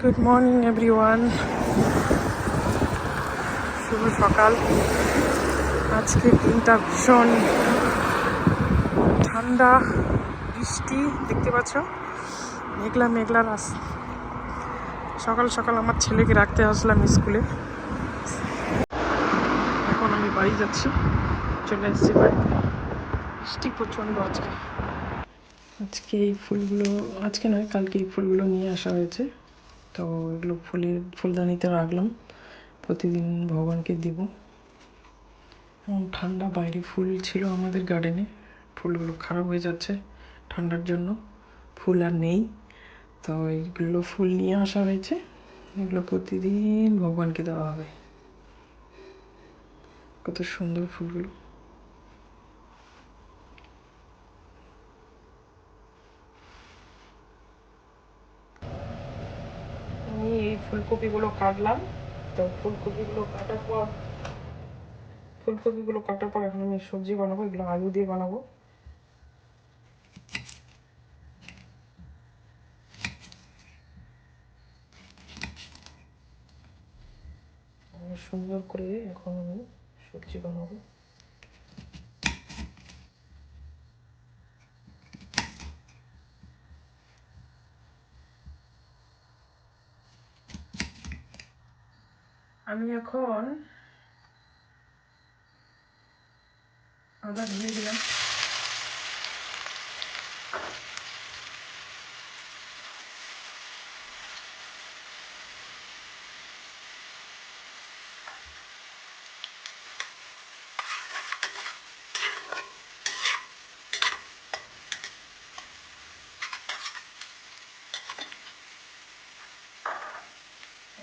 Good morning everyone, শুভ সকাল। আজকে দিনটা ভীষণ ঠান্ডা, বৃষ্টি দেখতে পাচ্ছ, মেঘলা মেঘলা সকাল সকাল আমার ছেলেকে রাখতে আসলাম স্কুলে। এখন আমি বাড়ি যাচ্ছি, চলে এসেছি বাড়িতে। বৃষ্টি প্রচণ্ড আজকে। আজকে এই ফুলগুলো, আজকে নয় কালকে এই ফুলগুলো নিয়ে আসা হয়েছে, তো এগুলো ফুলদানিতে রাখলাম, প্রতিদিন ভগবানকে দিব। ঠান্ডা, বাইরে ফুল ছিল আমাদের গার্ডেনে, ফুলগুলো খারাপ হয়ে যাচ্ছে ঠান্ডার জন্য, ফুল আর নেই। তো এইগুলো ফুল নিয়ে আসা হয়েছে, এগুলো প্রতিদিন ভগবানকে দেওয়া হবে। কত সুন্দর ফুলগুলো। আমি এই ফুলকপিগুলো কাটলাম, তো ফুলকপিগুলো কাটার পর এখন আমি সবজি বানাবো, এগুলো আলু দিয়ে বানাবো। সুন্দর করে এখন আমি সবজি বানাবো। আমি এখন আদা দিয়ে দিলাম,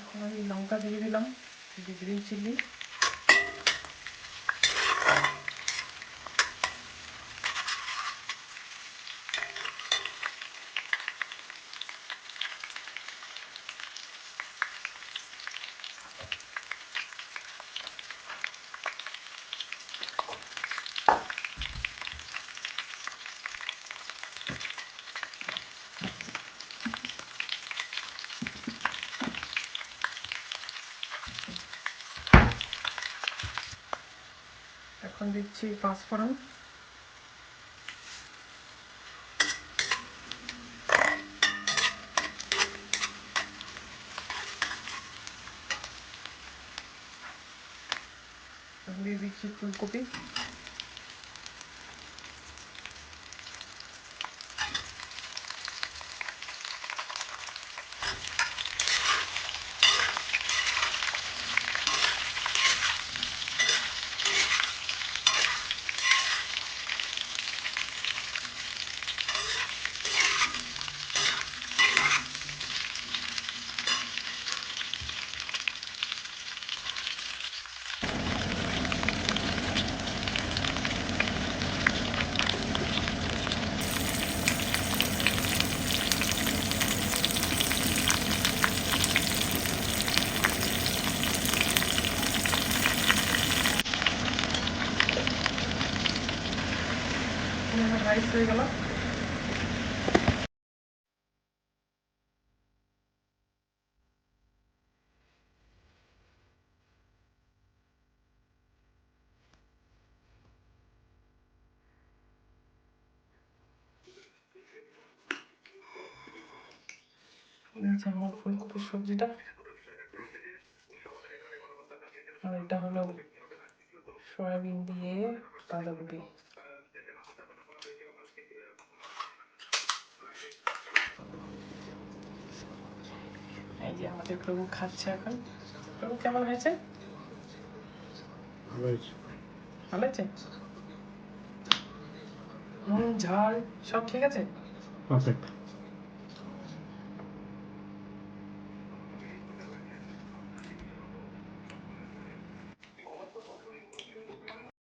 এখন আমি লঙ্কা দিয়ে দিলাম, গ্রিন চিলি, এখন দিচ্ছি পাঁচফোড়ন, দিয়ে দিচ্ছি ফুলকপি, রাইস হয়ে গেল। আমার ফুলকপির সবজিটা, আর এটা হলো সয়াবিন দিয়ে বাঁধাকপি। এই যে আমাদের প্রভু খাচ্ছে এখন। প্রভু কেমন হয়েছে? ভালো হয়েছে? ঝাল সব ঠিক আছে? পারফেক্ট।